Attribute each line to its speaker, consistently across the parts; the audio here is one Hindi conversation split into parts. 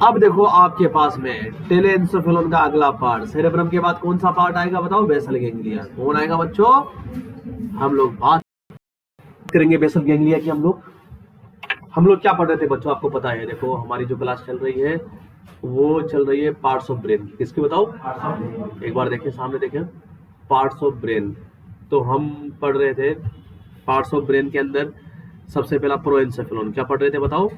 Speaker 1: अब देखो आपके पास में टेलेंसोफेलोन का अगला पार्ट, सेरेब्रम के बाद कौन सा पार्ट आएगा बताओ? Basal ganglia. कौन आएगा बच्चों? हम लोग बात करेंगे बेसल गैंग्लिया की। हम लोग क्या पढ़ रहे थे बच्चों? आपको पता है, देखो हमारी जो क्लास चल रही है वो चल रही है पार्ट्स ऑफ ब्रेन। किसकी बताओ? एक बार देखें, सामने देखें, पार्ट्स ऑफ ब्रेन। तो हम पढ़ रहे थे पार्ट्स ऑफ ब्रेन के अंदर सबसे पहला प्रोएंसेफेलोन। क्या पढ़ रहे थे बताओ?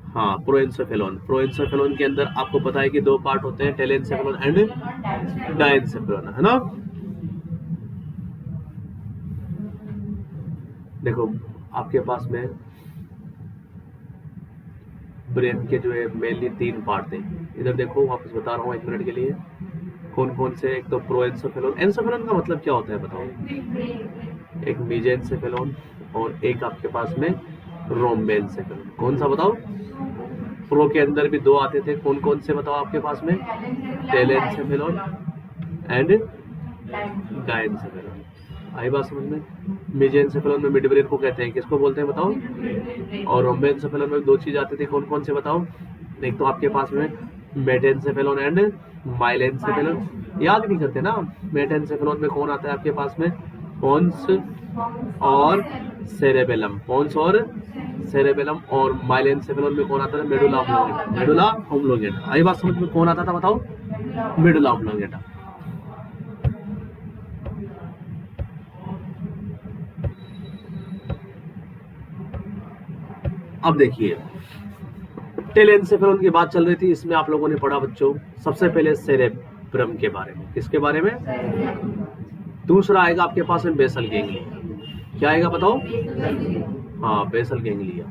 Speaker 1: हाँ, प्रोएंसेफेलोन। प्रोएंसेफेलोन के अंदर आपको पता है कि दो पार्ट होते हैं, टेलेंसेफेलोन एंड डायंसेफेलोन, है ना? देखो आपके पास में ब्रेन के जो है मेनली तीन पार्ट थे। इधर देखो, वापस बता रहा हूँ एक मिनट के लिए कौन कौन से। एक तो प्रोएंसेफेलोन। एंसेफेलोन का मतलब क्या होता है बताओ? एक मेजेंसेफेलोन और एक आपके पास में रोम्बेंसेफेलोन। कौन सा बताओ? प्रो के अंदर भी दो आते थे, कौन कौन से बताओ आपके पास में? टेलेंसेफेलोन एंड डायंसेफेलोन। आई बात समझ में? मेजेंसेफेलोन में मिड ब्रेन को कहते हैं, किसको बोलते हैं बताओ? और रोम्बेंसेफेलोन में दो चीज आते थे, कौन कौन से बताओ? एक तो आपके पास में मेटेंसेफेलोन एंड माइलेंसेफेलोन। याद नहीं करते ना? मेटेंसेफेलोन में कौन आता है आपके पास में? पोन्स और सेरेबेलम। पोन्स और सेरेबेलम। और माइलेंसेफेलोन में कौन आता है? Medulla oblongata. Medulla oblongata. आई बात समझ में? कौन आता था बताओ? Medulla oblongata. अब देखिए, टेलेंसेफेलोन की बात चल रही थी, इसमें आप लोगों ने पढ़ा बच्चों सबसे पहले सेरेब्रम के बारे में। किसके बारे में? दूसरा आएगा आपके पास में बेसल गैंग्लिया। क्या आएगा बताओ? हाँ, बेसल गैंग्लिया।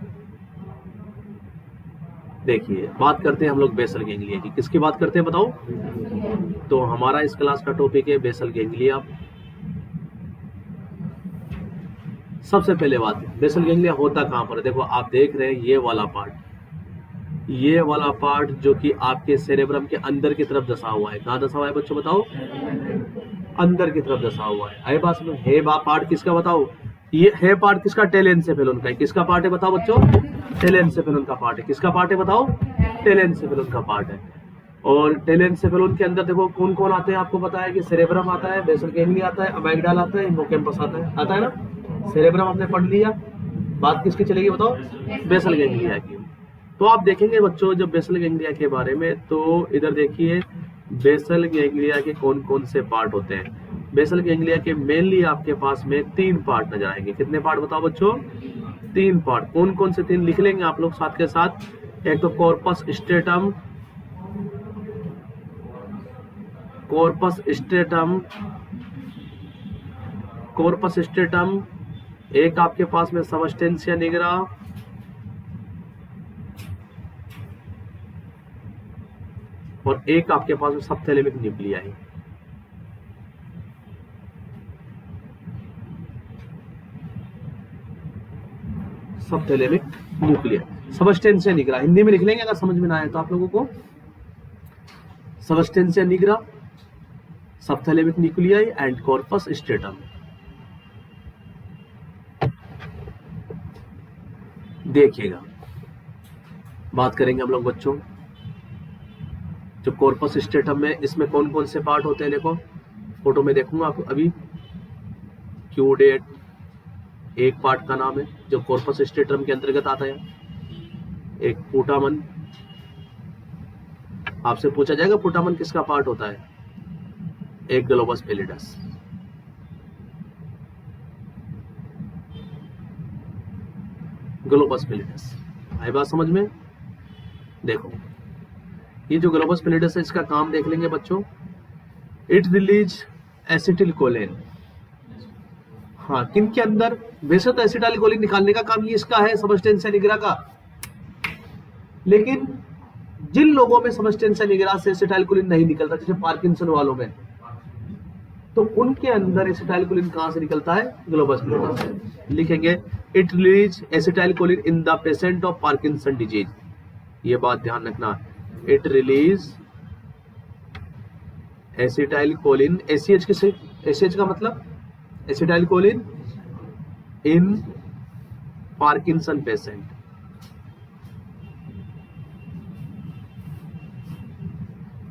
Speaker 1: देखिए, बात करते हैं हम लोग बेसल गैंग्लिया की। किसकी बात करते हैं बताओ? तो हमारा इस क्लास का टॉपिक है बेसल गैंग्लिया। सबसे पहले बात, बेसल गैंग्लिया होता कहाँ पर? देखो आप देख रहे हैं ये वाला पार्ट जो कि आपके सेरेब्रम के अंदर की तरफ धसा हुआ है। कहाँ धसा हुआ है बच्चों बताओ? अंदर की तरफ धसा हुआ है। है बात में? है पार्ट किसका बताओ? ये है पार्ट किसका? टेलेंसेफेलोन का। किसका पार्ट है बताओ बच्चों? टेलेंसेफेलोन का पार्ट है। किसका पार्ट है बताओ? टेलेंसेफेलोन का पार्ट है। और टेलेंसेफेलोन के अंदर देखो कौन कौन आते हैं? आपको पता है कि सेरेब्रम आता है, बेसल गैंग्लिया आता है, अमाइगडाला आता है, हिप्पोकैम्पस आता है ना? सेरेब्रम आपने पढ़ लिया। बात किसकी चलेगी बताओ? बेसल गैंग्लिया की। तो आप देखेंगे बच्चों जब बेसल गैंग्लिया के बारे में, तो इधर देखिए बेसल गैंग्लिया के कौन कौन से पार्ट होते हैं। बेसल गैंग्लिया के मेनली आपके पास में तीन पार्ट नजर आएंगे। कितने पार्ट बताओ बच्चों? तीन पार्ट। कौन कौन से तीन लिख लेंगे आप लोग साथ के साथ? एक तो कॉर्पस स्ट्रेटम, कॉर्पस स्ट्रेटम। एक आपके पास में सबस्टेंशिया निग्रा, और एक आपके पास में सबथैलेमिक न्यूक्लिया है। सबथैलेमिक न्यूक्लिया, सबस्टेंशिया निग्रा हिंदी में लिख लेंगे अगर समझ में ना आए तो आप लोगों को। Substantia nigra, subthalamic nuclei and corpus striatum. देखिएगा, बात करेंगे हम लोग बच्चों जो कॉर्पस स्ट्रेटम में, इसमें कौन कौन से पार्ट होते हैं। देखो फोटो में देखूंगा आपको अभी। क्यूडेट एक पार्ट का नाम है जो कॉर्पस स्ट्रेटम के अंतर्गत आता है। एक पुटामन, आपसे पूछा जाएगा पुटामन किसका पार्ट होता है? एक ग्लोबस पैलिडस। Globus pallidus. आई बात समझ में? देखो ये जो ग्लोबस पैलिडस है इसका काम देख लेंगे बच्चों। It release acetylcholine. हाँ, किन के अंदर? वैसे तो एसिटाइलकोलिन निकालने का काम ये इसका है, सबस्टेंशिया निग्रा का। लेकिन जिन लोगों में सबस्टेंशिया निग्रा से एसिटाइलकोलिन नहीं निकलता, जैसे पार्किंसन वालों में, तो उनके अंदर एसिटाइलकोलिन कहां से निकलता है? ग्लोबस पैलिडस से। लिखेंगे it release acetylcholine in the patient of Parkinson disease. ये बात ध्यान रखना। इट रिलीज एसिटाइलकोलिन, एसीएच किसे? एसीएच का मतलब एसिटाइलकोलिन इन पार्किंसन पेशेंट।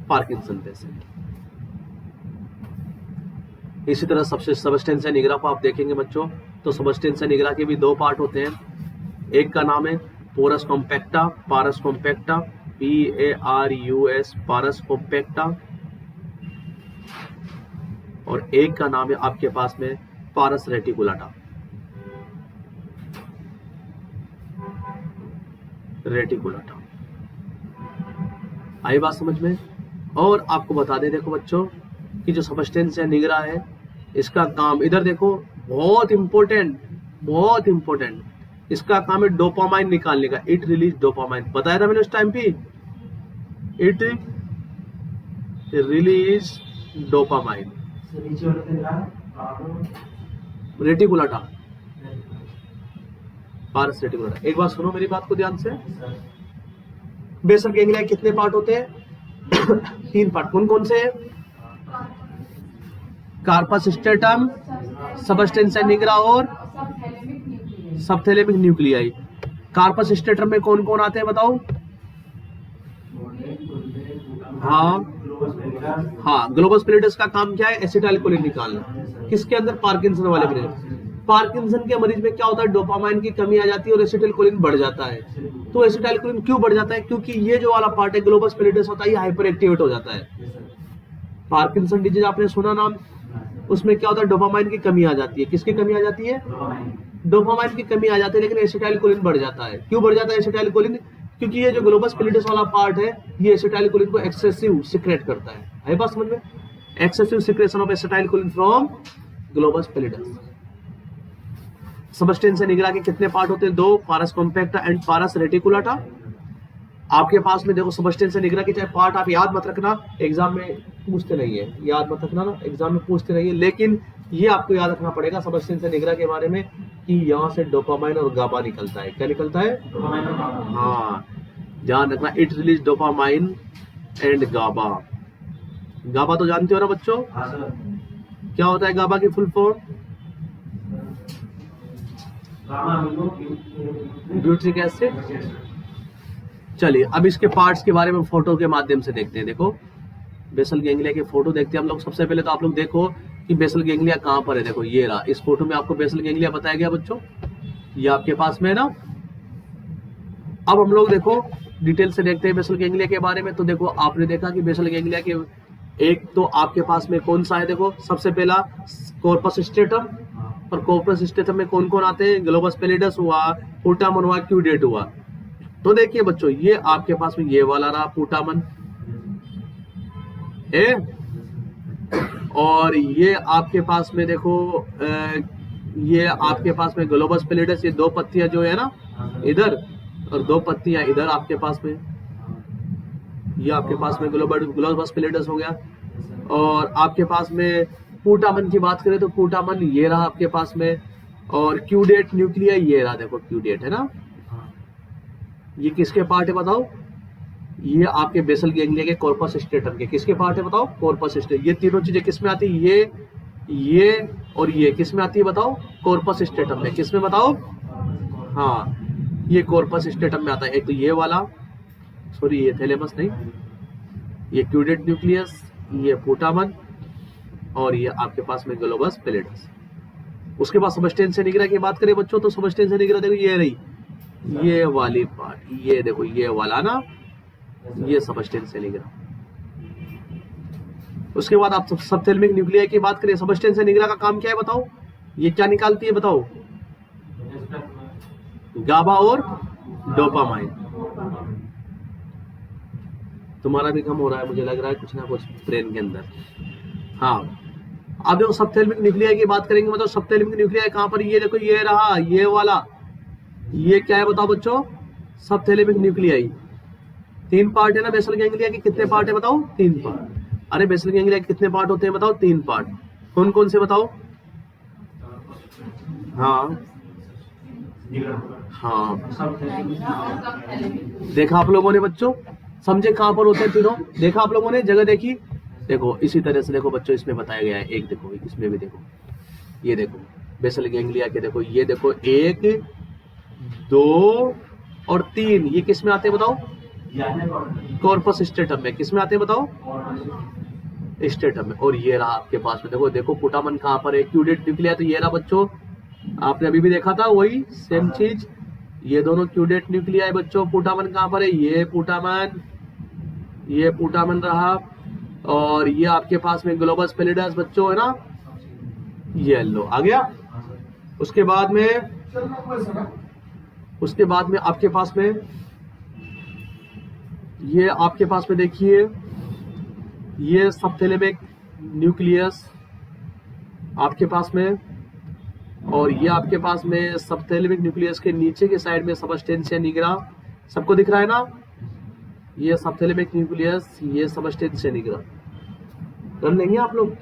Speaker 1: Parkinson patient. इसी तरह सबस्टेंशिया निग्रा को आप देखेंगे बच्चों, तो सबस्टेंशिया निग्रा के भी दो पार्ट होते हैं। एक का नाम है पोरस कॉम्पैक्टा, पारस कॉम्पैक्टा, PARUS, पारस कॉम्पैक्टा, और एक का नाम है आपके पास में पारस रेटिकुलाटा, रेटिकुलाटा। आई बात समझ में? और आपको बता दें देखो बच्चों कि जो सबस्टेंशिया निग्रा है इसका काम, इधर देखो, बहुत इंपॉर्टेंट, बहुत इंपॉर्टेंट, इसका काम है डोपामाइन निकालने का। इट रिलीज डोपामाइन, बताया था मैंने उस टाइम पे, it release dopamine. Reticulata, Paras reticulata. एक बार सुनो मेरी बात को ध्यान से। बेसल गैंग्लिया कितने पार्ट होते हैं? 3 पार्ट। कौन कौन से? कार्पस स्ट्रेटम, सबस्टेंशिया निग्रा और सबथैलेमिक न्यूक्लियाई। कार्पस स्ट्रेटम में कौन कौन आते हैं बताओ? हाँ, ग्लोबस पैलिडस का काम क्या है? एसिटाइलकोलिन निकालना। किसके अंदर? पार्किंसन वाले मरीज। पार्किंसन के मरीज में क्या होता है? डोपामाइन की कमी आ जाती है और एसिटाइलकोलिन बढ़ जाता है। तो एसिटाइलकोलिन क्यों बढ़ जाता है? क्योंकि ये जो वाला पार्ट है ग्लोबस पैलिडस होता है, ये हाइपर एक्टिवेट हो जाता है। पार्किंसन डिजीज आपने सुना नाम, उसमें क्या होता है? डोपामाइन की कमी आ जाती है। किसकी कमी आ जाती है? डोपामाइन की कमी आ जाती है, लेकिन एसिटाइलकोलिन बढ़ जाता है। क्यों बढ़ जाता है एसिटाइलकोलिन? क्योंकि ये जो ग्लोबस पैलिडस वाला पार्ट है, ये एसिटाइलकोलिन को एक्सेसिव सिक्रेट करता है बात समझ में? Excessive secretion of acetylcholine from globus pallidus. Substantia nigra के कितने पार्ट होते हैं? 2, pars compacta and pars reticulata. आपके पास में देखो सबस्टेंशिया निग्रा के चाहे पार्ट आप याद मत रखना, एग्जाम में पूछते नहीं है, याद मत रखना ना, एग्जाम में पूछते नहीं है, लेकिन ये आपको याद रखना पड़ेगा सबस्टेंशिया निग्रा के बारे में कि यहाँ से डोपामाइन और गाबा निकलता है। क्या निकलता है? हाँ, ध्यान रखना, इट रिलीज डोपामाइन एंड गाबा। गाबा तो जानते हो ना बच्चों? क्या होता है गाबा की फुल फॉर्म? Butyric acid. चलिए अब इसके पार्ट्स के बारे में फोटो के माध्यम से देखते हैं। देखो बेसल गैंग्लिया के फोटो देखते हैं हम लोग। सबसे पहले तो आप लोग देखो कि बेसल गैंग्लिया कहाँ पर है। देखो ये रहा, इस फोटो में आपको बेसल गैंग्लिया बताया गया बच्चों, ये आपके पास में है ना। अब हम लोग देखो डिटेल से देखते हैं बेसल गैंग्लिया के बारे में। तो देखो आपने देखा कि बेसल गैंग्लिया के एक तो आपके पास में कौन सा है? देखो सबसे पहला कॉर्पस स्ट्रेटम, और कॉर्पस स्ट्रेटम में कौन कौन आते हैं? ग्लोबस पैलिडस हुआ, पुटामन हुआ, क्यूडेट हुआ। तो देखिए बच्चों ये आपके पास में ये वाला रहा पुटामन है, और ये आपके पास में देखो ये आपके पास में ग्लोबस पैलिडस, ये 2 पत्तियां जो है ना इधर, और 2 पत्तियां इधर आपके पास में, ये आपके पास में ग्लोबस पैलिडस हो गया। और आपके पास में पुटामन की बात करें तो पुटामन ये रहा आपके पास में, और क्यूडेट न्यूक्लिया ये रहा। देखो क्यूडेट है ना, ये किसके पार्ट है बताओ? ये आपके बेसल गैंग्लिया के कॉर्पस स्ट्रेटम के किसके पार्ट है बताओ? Corpus stratum. ये तीनों चीजें किसमें आती है? ये और ये किसमें आती है बताओ? कॉर्पस स्ट्रेटम में। किसमें बताओ? हाँ, ये कॉर्पस स्ट्रेटम में आता है। एक तो ये वाला, सॉरी ये थैलेमस नहीं, ये क्यूडेट न्यूक्लियस, ये पुटामन, और ये आपके पास में ग्लोबस पैलिडस। उसके बाद सबस्टेंशिया निग्रा की बात करें बच्चों, तो सबस्टेंशिया निग्रा देखो ये रही, ये वाली पार्ट, ये देखो ये वाला ना, ये सबस्टेंशिया निग्रा। उसके बाद आप सबथैलेमिक न्यूक्लियाई की बात करें, सबस्टेंशिया निग्रा का काम क्या है बताओ? ये क्या निकालती है बताओ? गाबा और डोपामाइन। तुम्हारा भी कम हो रहा है मुझे लग रहा है, कुछ ना कुछ ब्रेन के अंदर। हाँ, अब देखो सबथैलेमिक न्यूक्लियाई की बात करेंगे, मतलब सबथैलेमिक न्यूक्लियाई कहां पर? ये देखो ये रहा, ये वाला, ये क्या है बताओ बच्चों? सबथैलेमिक न्यूक्लियाई। 3 पार्ट है ना बेसल गैंग्लिया के। कितने पार्ट है बताओ? 3 पार्ट। अरे बेसल गैंग्लिया के कितने पार्ट होते हैं बताओ? 3 पार्ट। कौन कौन से बताओ? हाँ हाँ, देखा आप लोगों ने बच्चों? समझे कहां पर होते हैं तीनों? देखा आप लोगों ने? जगह देखी? देखो इसी तरह से देखो बच्चों, इसमें बताया गया है। एक देखो, इसमें भी देखो, ये देखो बेसल गैंग्लिया के, देखो ये देखो 1 2 और 3, ये किस में आते हैं बताओ? कॉर्पस स्ट्रेटम में। किस में आते हैं बताओ? स्ट्रेटम में। और ये रहा आपके पास में, देखो देखो पुटामन कहाँ पर है, क्यूडेट न्यूक्लिया। तो ये रहा बच्चों, आपने अभी भी देखा था वही सेम चीज, ये दोनों क्यूडेट न्यूक्लिया है बच्चों। पुटामन कहाँ पर है? ये पुटामन रहा। और ये आपके पास में ग्लोबस पैलिडस बच्चों है ना, ये येलो आ गया। उसके बाद में आपके पास में ये आपके पास में देखिए, ये सबथैलेमिक न्यूक्लियस आपके पास में, और ये आपके पास में सबथैलेमिक न्यूक्लियस के नीचे के साइड में सबस्टेंशिया निग्रा। सबको दिख रहा है ना? ये सबथैलेमिक न्यूक्लियस, ये सबस्टेंशिया निग्रा। कर लेंगे आप लोग,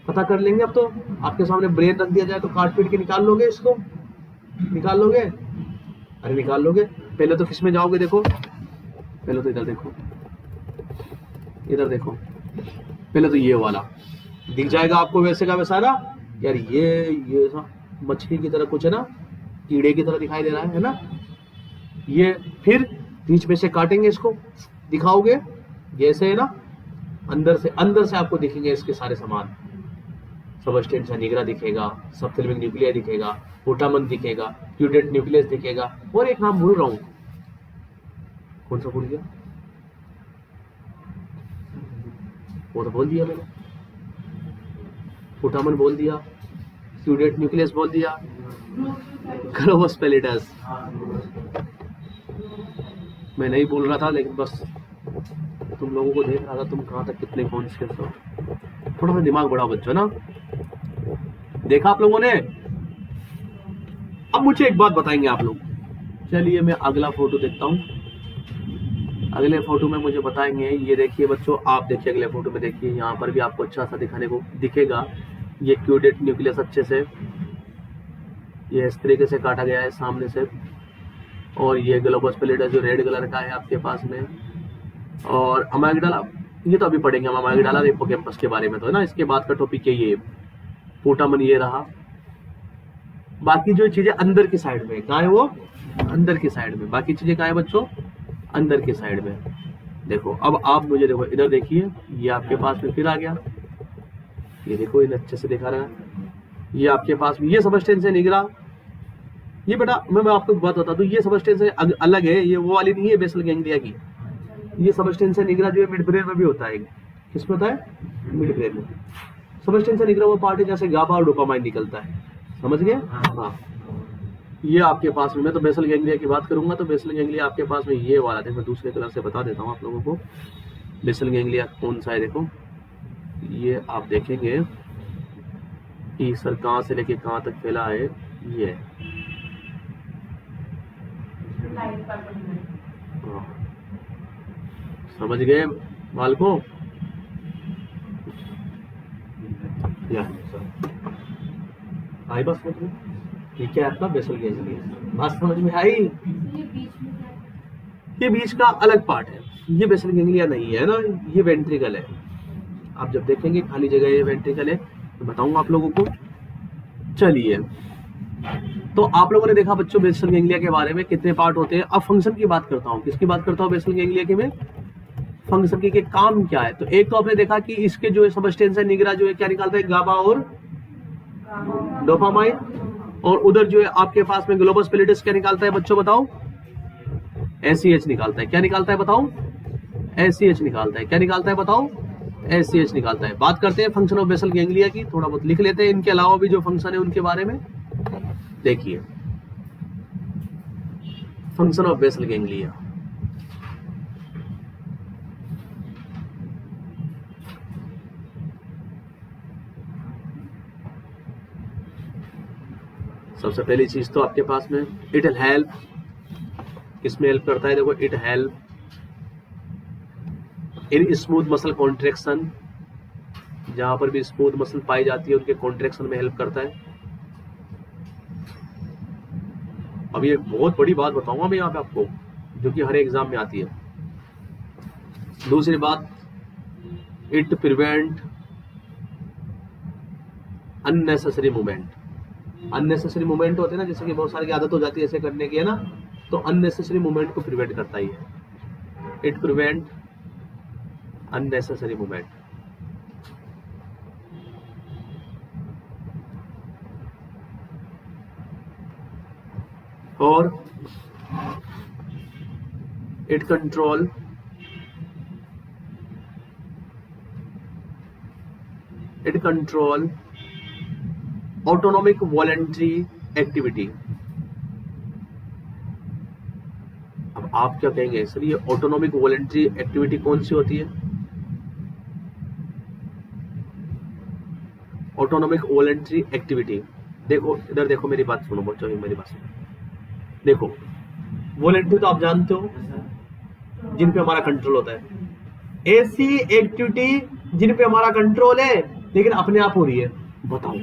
Speaker 1: पता कर लेंगे। अब तो आपके सामने ब्रेन रख दिया जाए तो काट पीट के निकाल लोगे इसको? निकाल लोगे? अरे निकाल लोगे। पहले तो किस में जाओगे? देखो पहले तो इधर देखो, इधर देखो। पहले तो ये वाला दिख जाएगा आपको वैसे का वैसा ना यार, ये मछली की तरह कुछ है ना, कीड़े की तरह दिखाई दे रहा है ना। ये फिर बीच में से काटेंगे इसको, दिखाओगे जैसे है ना, अंदर से आपको दिखेंगे इसके सारे सामान। सबस्टेंशिया निग्रा दिखेगा, सबथैलेमिक न्यूक्लिया दिखेगा, पुटामन दिखेगा, क्यूडेट न्यूक्लियस दिखेगा, और एक नाम भूल रहा हूँ, कौन सा भूल गया? वो तो बोल दिया मैंने, पुटामन बोल दिया, क्यूडेट न्यूक्लियस बोल दिया, ग्लोबस पैलिडस मैं नहीं बोल रहा था, लेकिन बस तुम लोगों को देख रहा था, तुम कहाँ तक कितने कॉन्शियस हो। थोड़ा सा दिमाग बढ़ाओ बच्चों ना, देखा आप लोगों ने। अब मुझे एक बात बताएंगे आप लोग। चलिए मैं अगला फोटो देखता हूँ। अगले फोटो में मुझे बताएंगे, ये देखिए बच्चों, आप देखिए अगले फोटो में, देखिए यहाँ पर भी आपको अच्छा सा दिखाने को दिखेगा। ये क्यूडेट न्यूक्लियस अच्छे से ये इस तरीके से काटा गया है सामने से, और ये ग्लोबस पैलिडस जो रेड कलर का है आपके पास में, और अमाइगडाला ये तो अभी पढ़ेंगे हम, अमाइगडाला हिप्पोकैम्पस के बारे में तो है ना, इसके बाद का टॉपिक है ये पुटामन। ये रहा। बाकी जो चीजें अंदर की साइड में कहाँ है, वो अंदर की साइड में। बाकी चीजें कहाँ है बच्चों? अंदर की साइड में। देखो अब आप मुझे देखो, इधर देखिए, ये आपके पास में फिर आ गया, ये देखो इन्हें अच्छे से दिखा रहा है। ये आपके पास में ये सबस्टेंशिया निग्रा। ये बेटा मैं आपको एक बात बता दूं, ये सबस्टेंशिया अलग है, ये वो वाली नहीं है बेसल गैंग्लिया की। ये सबस्टेंशिया निग्रा जो है मिड ब्रेन में भी होता है। किस में होता है? मिड ब्रेन में। सबस्टेंशिया निग्रा वो पार्ट है जैसे गाबा और डोपामाइन निकलता है, समझ गए? हाँ, ये आपके पास में, मैं तो बेसल गैंग्लिया की बात करूंगा, तो बेसल गैंग्लिया आपके पास में ये वाला है। मैं दूसरे कलर से बता देता हूँ आप लोगों को बेसल गैंग्लिया कौन सा है। देखो ये आप देखेंगे कि सर कहाँ से लेके कहाँ तक फैला है, ये समझ गए बालकों? आई बात समझ में? ये क्या है आपका बेसल गैंग्लिया, बात समझ में आई? ये बीच का अलग पार्ट है, ये बेसल गैंग्लिया नहीं है ना, ये वेंट्रिकल है। आप जब देखेंगे खाली जगह ये वेंट्रिकल है तो बताऊंगा आप लोगों को। चलिए, तो आप लोगों ने देखा बच्चों बेसल गैंग्लिया के बारे में कितने पार्ट होते हैं। अब फंक्शन की बात करता हूँ। किसकी बात करता हूँ बेसल गैंग्लिया के में? फंक्शन के काम क्या है। तो एक तो आपने देखा कि इसके जो है सबस्टेंशिया निग्रा जो है क्या निकालता है, गाबा और डोपामाइन, और उधर जो है आपके पास में ग्लोबस पैलिडस क्या निकालता है बच्चों बताओ? एससीएच निकालता है। क्या निकालता है बताओ? एससीएच निकालता है। क्या निकालता है बताओ? एससीएच निकालता है। बात करते हैं फंक्शन ऑफ बेसल गैंग्लिया की, थोड़ा बहुत लिख लेते हैं इनके अलावा भी जो फंक्शन है उनके बारे में। देखिए फंक्शन ऑफ बेसल गैंग्लिया, सबसे पहली चीज तो आपके पास में इट विल हेल्प, किसमें हेल्प करता है? देखो it help in smooth muscle contraction, जहां पर भी स्मूथ मसल पाई जाती है उनके कॉन्ट्रैक्शन में हेल्प करता है। अब ये बहुत बड़ी बात बताऊंगा मैं यहाँ पे आपको, जो कि हर एग्जाम में आती है। दूसरी बात, it prevent unnecessary movement. Unnecessary movement होते हैं ना, जैसे कि बहुत सारी आदत हो जाती है ऐसे करने की है ना, तो अननेसेसरी मूवमेंट को प्रिवेंट करता ही है। It prevent unnecessary movement. और it control autonomic voluntary activity. अब आप क्या कहेंगे सर, ये ऑटोनॉमिक वॉलंटरी एक्टिविटी कौन सी होती है? ऑटोनॉमिक वॉलंटरी एक्टिविटी, देखो इधर देखो, मेरी बात सुनो बच्चों, मेरी बात सुनो। देखो वॉलंटरी तो आप जानते हो, जिन पे हमारा कंट्रोल होता है। ऐसी एक्टिविटी जिन पे हमारा कंट्रोल है लेकिन अपने आप हो रही है, बताओ।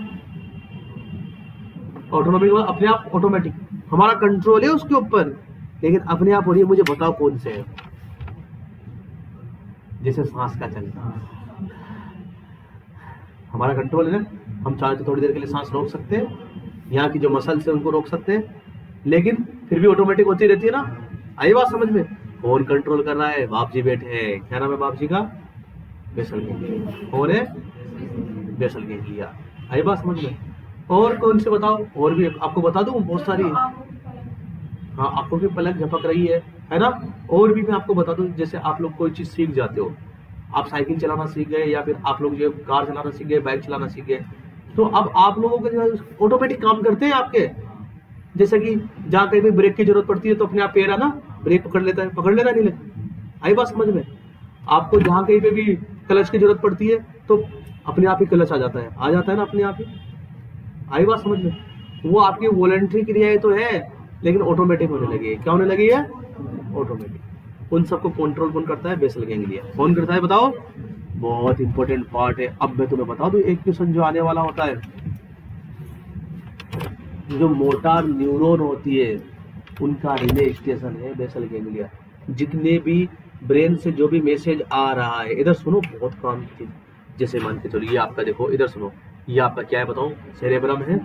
Speaker 1: ऑटोनॉमिक अपने आप, ऑटोमेटिक, हमारा कंट्रोल है उसके ऊपर लेकिन अपने आप हो रही है, मुझे बताओ कौन से है? जैसे सांस का चलना, हमारा कंट्रोल है ना, हम चाहे तो थोड़ी देर के लिए सांस रोक सकते हैं, यहाँ की जो मसल्स है उनको रोक सकते हैं, लेकिन फिर भी ऑटोमेटिक होती रहती है ना। आई बात समझ में? कौन कंट्रोल कर रहा है? बाप जी बैठे हैं, क्या नाम है बाप जी का? Basal ganglia. कौन है? Basal ganglia. आई बात समझ में? और कौन से बताओ, और भी आपको बता दूं, बहुत सारी। हाँ, आपको भी पलक झपक रही है ना? और भी मैं आपको बता दूं, जैसे आप लोग कोई चीज सीख जाते हो, आप साइकिल चलाना सीख गए या फिर आप लोग जो कार चलाना सीख गए, बाइक चलाना सीख गए, तो अब आप लोगों के जो ऑटोमेटिक काम करते हैं आपके, जैसे कि जहाँ कहीं भी ब्रेक की जरूरत पड़ती है तो अपने आप पैर है ना ब्रेक पकड़ लेता है, पकड़ लेता नहीं लेता। आई बात समझ में? आपको जहाँ कहीं पे भी क्लच की जरूरत पड़ती है तो अपने आप ही क्लच आ जाता है ना अपने आप ही। आई बात समझ में? वो आपकी वॉलंटरी क्रियाएं तो है लेकिन ऑटोमेटिक होने लगी है। क्या होने लगी है? ऑटोमेटिक। उन सबको कंट्रोल कौन करता है? Basal ganglia. कौन करता है बताओ? बहुत इंपॉर्टेंट पार्ट है। अब मैं तुम्हें बता दूं, एक क्वेश्चन जो आने वाला होता है, जो मोटार न्यूरॉन होती है उनका रिले स्टेशन है बेसल गैंग्लिया। जितने भी ब्रेन से जो भी मैसेज आ रहा है, इधर सुनो, बहुत काम की, जैसे मान के चलो ये आपका, देखो इधर सुनो, ये आपका क्या है बताओ? सेरेब्रम है।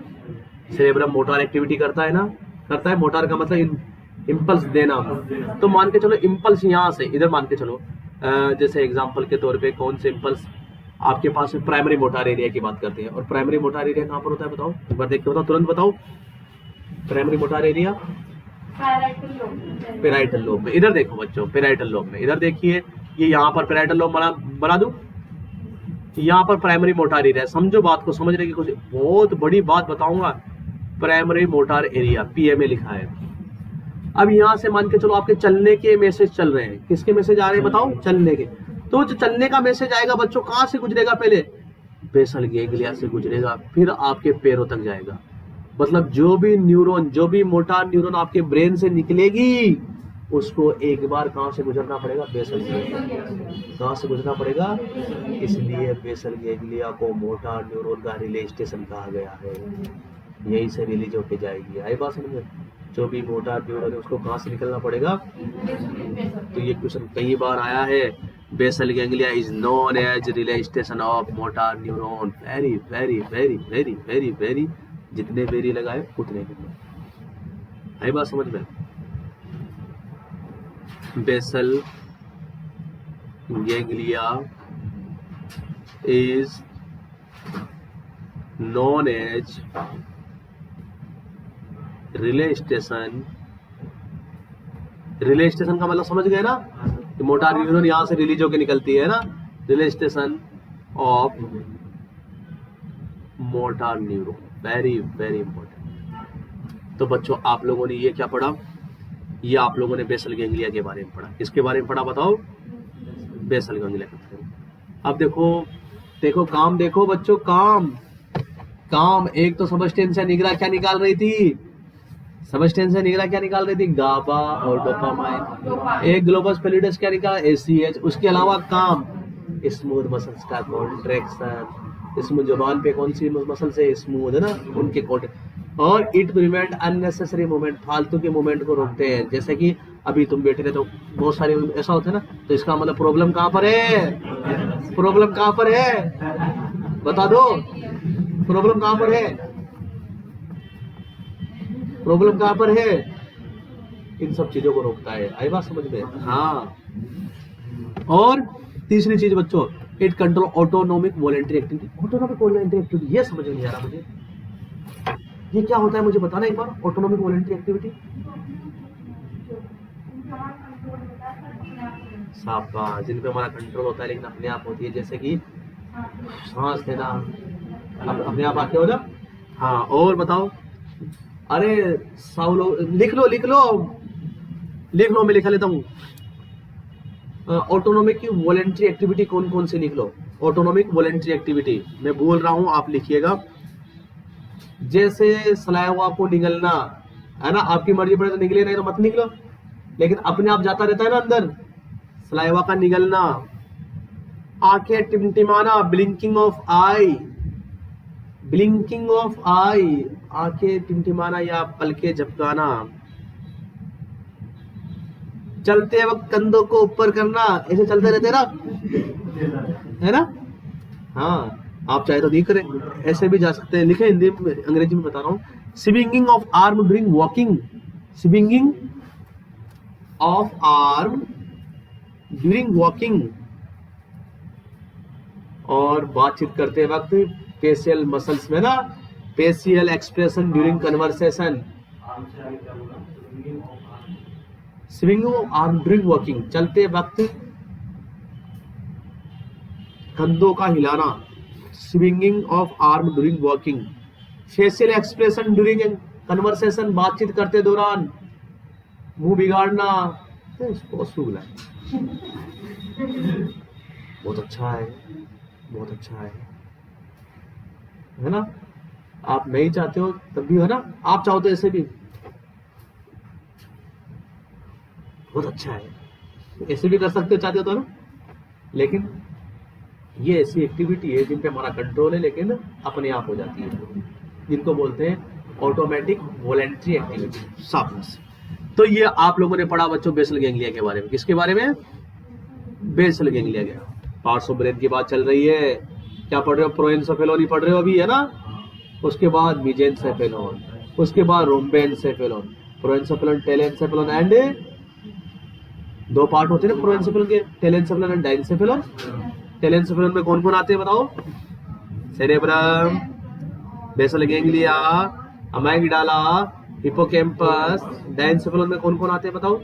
Speaker 1: सेरेब्रम मोटार एक्टिविटी करता है ना, करता है। मोटार का मतलब इम्पल्स देना। तो मान के चलो इम्पल्स यहाँ से इधर मान के चलो, जैसे एग्जांपल के तौर पे कौन से इम्पल्स आपके पास प्राइमरी मोटार एरिया की बात करते हैं। और प्राइमरी मोटार एरिया कहाँ पर होता है बताओ? एक बार देख के बताओ, तुरंत बताओ। Primary motor area parietal lobe में। इधर देखो बच्चों, पेराइटल लोब में, इधर देखिए, ये यहाँ पर पेराइटल लोब बना दूं, यहाँ पर प्राइमरी मोटार एरिया। समझो बात को, समझने की कोशिश, बहुत बड़ी बात बताऊंगा। प्राइमरी मोटार एरिया पीएमए लिखा है। अब यहाँ से मान के चलो आपके चलने के मैसेज चल रहे हैं। किसके मैसेज आ रहे हैं बताओ? चलने के। तो जो चलने का मैसेज आएगा बच्चों, कहाँ से गुजरेगा? पहले बेसल गैंग्लिया से गुजरेगा, फिर आपके पैरों तक जाएगा। मतलब जो भी न्यूरॉन, जो भी मोटार न्यूरॉन आपके ब्रेन से निकलेगी, उसको एक बार कहाँ से गुजरना पड़ेगा? Basal ganglia. कहाँ से गुजरना पड़ेगा? इसलिए बेसल गैंग्लिया को मोटार न्यूरॉन का रिले स्टेशन कहा गया है। यहीं से रिलीज होके जाएगी। आई बात समझ में? जो भी मोटार न्यूरॉन है उसको कहाँ से निकलना पड़ेगा? तो ये क्वेश्चन कई बार आया है। Basal ganglia is known as relay station of motor neuron. Very very very very very very, जितने वेरी लगाए उतने। आई बात समझ में? Basal ganglia is known as relay station. Relay station का मतलब समझ गए ना, कि मोटार न्यूरॉन यहाँ से रिलीज होकर निकलती है ना। Relay station of motor neuron, very very important. तो बच्चों आप लोगों ने ये क्या पढ़ा? ये आप लोगों ने बेसल गैंग्लिया के बारे में पढ़ा। किसके बारे में पढ़ा बताओ? बेसल गैंग्लिया के बारे में। अब देखो काम, देखो बच्चों, काम एक तो सबस्टेंशिया निग्रा क्या निकाल रही थी? सबस्टेंशिया निग्रा क्या निकाल रही थी? गाबा और डोपामाइन। एक ग्लोबस पैलिडस क्या निकाला? एसीएच। उसके अलावा काम, स्मूथ मसल्स का कॉन्ट्रैक्शन। स्मूथ जुबान पे कौन सी मसल से स्मूथ है ना, उनके कॉन्ट्रैक्शन। और इट प्रिवेंट अननेसेसरी मूवमेंट, फालतू के मूवमेंट को रोकते हैं। जैसे कि अभी तुम बैठे रहे तो बहुत सारे ऐसा होता है ना, तो इसका मतलब प्रॉब्लम कहाँ पर है? प्रॉब्लम कहाँ पर है? बता दो, प्रॉब्लम कहाँ पर है? प्रॉब्लम कहाँ पर है? इन सब चीजों को रोकता है। आई बात समझ में? हाँ। और तीसरी चीज बच्चों, it control autonomic voluntary activity. Autonomic voluntary activity ये समझ में नहीं आ रहा मुझे, ये क्या होता है मुझे बताना एक बार। ऑटोनोमिक वॉलेंट्री एक्टिविटी, शाबाश, जिन पे हमारा कंट्रोल होता है लेकिन अपने आप होती है, जैसे कि सांस लेना अपने आप आके हो ना। हाँ, और बताओ। अरे साउलो, लिख लो मैं लिखा लेता हूँ। ऑटोनोमिक की वॉलेंट्री एक्टिविटी कौन कौन से लिख लो। ऑटोनोमिक वॉलेंट्री एक्टिविटी मैं बोल रहा हूँ, आप लिखिएगा। जैसे सलाइवा को निगलना है ना, आपकी मर्जी पड़े तो निकले, नहीं तो मत निकलो, लेकिन अपने आप जाता रहता है ना अंदर, सलाइवा का निगलना। आंखें टिमटिमाना, ब्लिंकिंग ऑफ आई, आंखें टिमटिमाना या पलके झपकाना। चलते वक्त कंधों को ऊपर करना, ऐसे चलते रहते ना, है ना। हाँ, आप चाहे तो नहीं करें, ऐसे भी जा सकते हैं, लिखे हिंदी में, अंग्रेजी में बता रहा हूँ। Swinging of arm during walking, swinging of arm during walking. और बातचीत करते वक्त फेशियल मसल्स में ना, facial expression during conversation. Swinging of arm during walking, चलते वक्त कंधों का हिलाना। Swinging of arm during walking. Facial expression during conversation, बातचीत करते दौरान मुंह बिगाड़ना। बहुत सुगला है, बहुत अच्छा है, बहुत अच्छा है ना। आप नहीं चाहते हो तब भी, है ना, आप चाहो तो ऐसे भी बहुत अच्छा है, ऐसे भी कर सकते हो चाहते हो तो, ना। लेकिन ये ऐसी एक्टिविटी है जिन पे हमारा कंट्रोल है लेकिन अपने आप हो जाती है, जिनको बोलते हैं ऑटोमेटिक वॉलेंट्री एक्टिविटी। शाबाश। तो ये आप लोगों ने पढ़ा बच्चों बेसल गैंग्लिया के बारे में। किसके बारे में? बेसल गैंग्लिया के। पार्ट्स ऑफ ब्रेन की बात चल रही है। क्या पढ़ रहे हो? प्रोएंसेफेलॉन ही पढ़ रहे हो अभी, है ना। उसके बाद मेसेंसेफेलॉन, उसके बाद रोम्बेनसेफेलॉन, प्रोएंसेफेलॉन, टेलेनसेफेलॉन एंड, दो पार्ट होते हैं ना प्रोएंसेफेलॉन के, टेलेनसेफेलॉन एंड डाइनसेफेलॉन। टेलेनसेफेलॉन में कौन कौन आते हैं बताओ? Cerebrum, basal ganglia, amygdala, hippocampus. Diencephalon में कौन कौन आते हैं बताओ?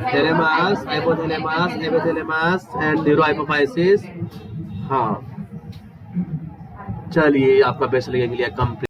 Speaker 1: Thalamus, hypothalamus, epithalamus and neurohypophysis. हाँ, चलिए आपका बेसल गैंग्लिया कंप्लीट।